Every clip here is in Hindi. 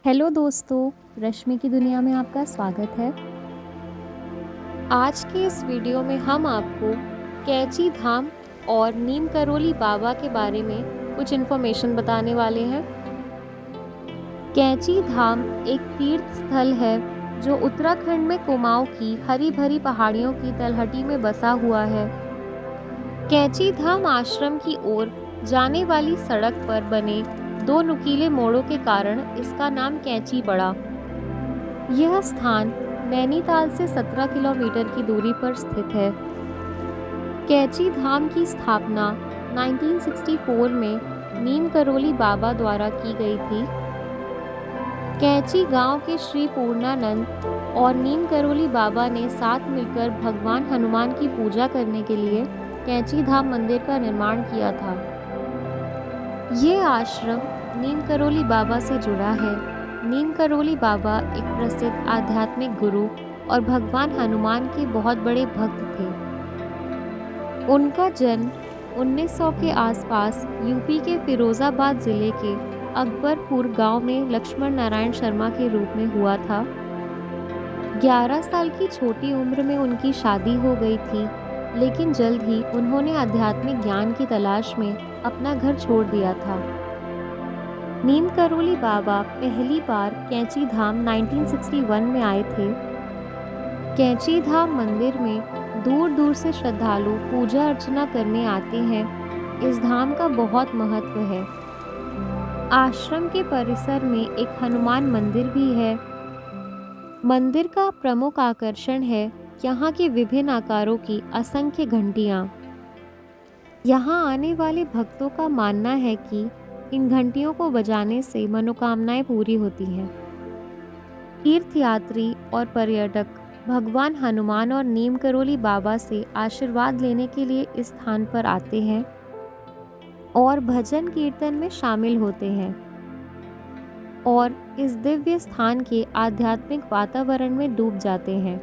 हेलो दोस्तों, रश्मि की दुनिया में आपका स्वागत है। आज के इस वीडियो में हम आपको कैंची धाम और नीम करोली बाबा के बारे में कुछ इन्फॉर्मेशन बताने वाले हैं। कैंची धाम एक तीर्थ स्थल है जो उत्तराखंड में कुमाऊं की हरी भरी पहाड़ियों की तलहटी में बसा हुआ है। कैंची धाम आश्रम की ओर जाने वाली सड़क पर बने दो नुकीले मोड़ों के कारण इसका नाम कैंची पड़ा। यह स्थान नैनीताल से 17 किलोमीटर की दूरी पर स्थित है। कैंची धाम की स्थापना 1964 में नीम करोली बाबा द्वारा की गई थी। कैंची गांव के श्री पूर्णानंद और नीम करोली बाबा ने साथ मिलकर भगवान हनुमान की पूजा करने के लिए कैंची धाम मंदिर का निर्माण किया था। ये आश्रम नीम करोली बाबा से जुड़ा है। नीम करोली बाबा एक प्रसिद्ध आध्यात्मिक गुरु और भगवान हनुमान के बहुत बड़े भक्त थे। उनका जन्म 1900 के आसपास यूपी के फिरोजाबाद जिले के अकबरपुर गांव में लक्ष्मण नारायण शर्मा के रूप में हुआ था। 11 साल की छोटी उम्र में उनकी शादी हो गई थी, लेकिन जल्द ही उन्होंने आध्यात्मिक ज्ञान की तलाश में अपना घर छोड़ दिया था। नीम करोली बाबा पहली बार कैंची धाम 1961 में आए थे। कैंची धाम मंदिर में दूर दूर से श्रद्धालु पूजा अर्चना करने आते हैं। इस धाम का बहुत महत्व है। आश्रम के परिसर में एक हनुमान मंदिर भी है। मंदिर का प्रमुख आकर्षण है यहाँ के विभिन्न आकारों की असंख्य घंटियाँ। यहाँ आने वाले भक्तों का मानना है कि इन घंटियों को बजाने से मनोकामनाएं पूरी होती हैं। तीर्थयात्री और पर्यटक भगवान हनुमान और नीम करोली बाबा से आशीर्वाद लेने के लिए इस स्थान पर आते हैं और भजन कीर्तन में शामिल होते हैं और इस दिव्य स्थान के आध्यात्मिक वातावरण में डूब जाते हैं।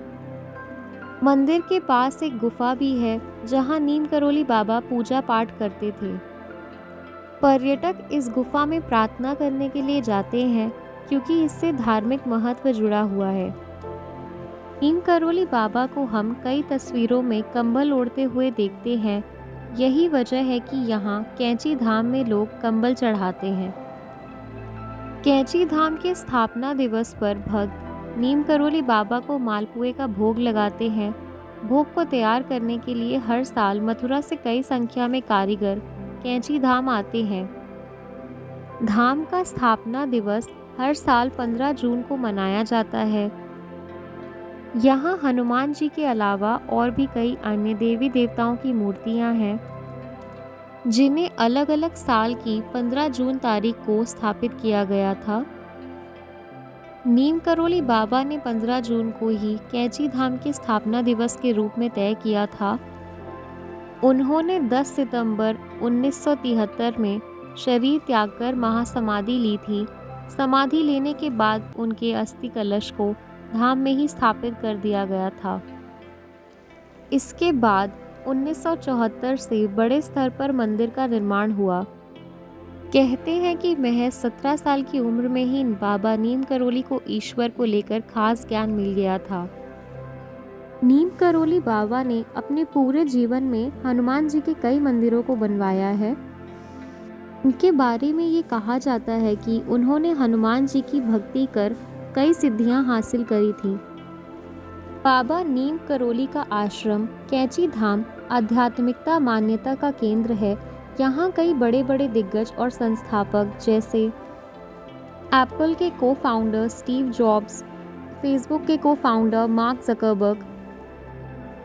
मंदिर के पास एक गुफा भी है जहां नीम करोली बाबा पूजा पाठ करते थे। पर्यटक इस गुफा में प्रार्थना करने के लिए जाते हैं क्योंकि इससे धार्मिक महत्व जुड़ा हुआ है। नीम करोली बाबा को हम कई तस्वीरों में कंबल ओढ़ते हुए देखते हैं। यही वजह है कि यहाँ कैंची धाम में लोग कंबल चढ़ाते हैं। कैंची धाम के स्थापना दिवस पर भक्त नीम करोली बाबा को मालपुए का भोग लगाते हैं। भोग को तैयार करने के लिए हर साल मथुरा से कई संख्या में कारीगर कैंची धाम आते हैं। धाम का स्थापना दिवस हर साल 15 जून को मनाया जाता है। यहाँ हनुमान जी के अलावा और भी कई अन्य देवी देवताओं की मूर्तियाँ हैं, जिन्हें अलग अलग साल की 15 जून तारीख को स्थापित किया गया था। नीम करोली बाबा ने 15 जून को ही कैंची धाम के स्थापना दिवस के रूप में तय किया था। उन्होंने 10 सितंबर 1973 में शरीर त्याग कर महासमाधि ली थी। समाधि लेने के बाद उनके अस्थि कलश को धाम में ही स्थापित कर दिया गया था। इसके बाद 1974 से बड़े स्तर पर मंदिर का निर्माण हुआ। कहते हैं कि महज 17 साल की उम्र में ही बाबा नीम करोली को ईश्वर को लेकर खास ज्ञान मिल गया था। नीम करोली बाबा ने अपने पूरे जीवन में हनुमान जी के कई मंदिरों को बनवाया है। उनके बारे में ये कहा जाता है कि उन्होंने हनुमान जी की भक्ति कर कई सिद्धियां हासिल करी थी। बाबा नीम करोली का आश्रम कैंची धाम आध्यात्मिकता मान्यता का केंद्र है। यहाँ कई बड़े बड़े दिग्गज और संस्थापक जैसे एप्पल के को फाउंडर स्टीव जॉब्स, फेसबुक के को founder mark Zuckerberg,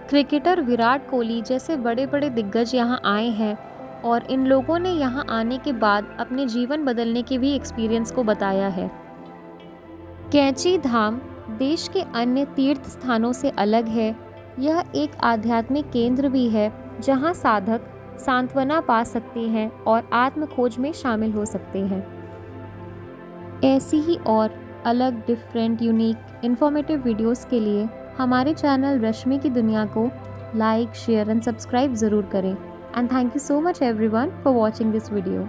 cricketer Virat Kohli जैसे बड़े बड़े दिग्गज यहाँ आए हैं और इन लोगों ने यहाँ आने के बाद अपने जीवन बदलने के भी एक्सपीरियंस को बताया है। कैंची धाम देश के अन्य तीर्थ स्थानों से अलग है। यह एक आध्यात्मिक केंद्र भी है जहाँ साधक सांत्वना पा सकते हैं और आत्म खोज में शामिल हो सकते हैं। ऐसी ही और अलग डिफरेंट यूनिक इन्फॉर्मेटिव वीडियोस के लिए हमारे चैनल रश्मि की दुनिया को लाइक, शेयर एंड सब्सक्राइब ज़रूर करें। And thank you so much everyone for watching this video.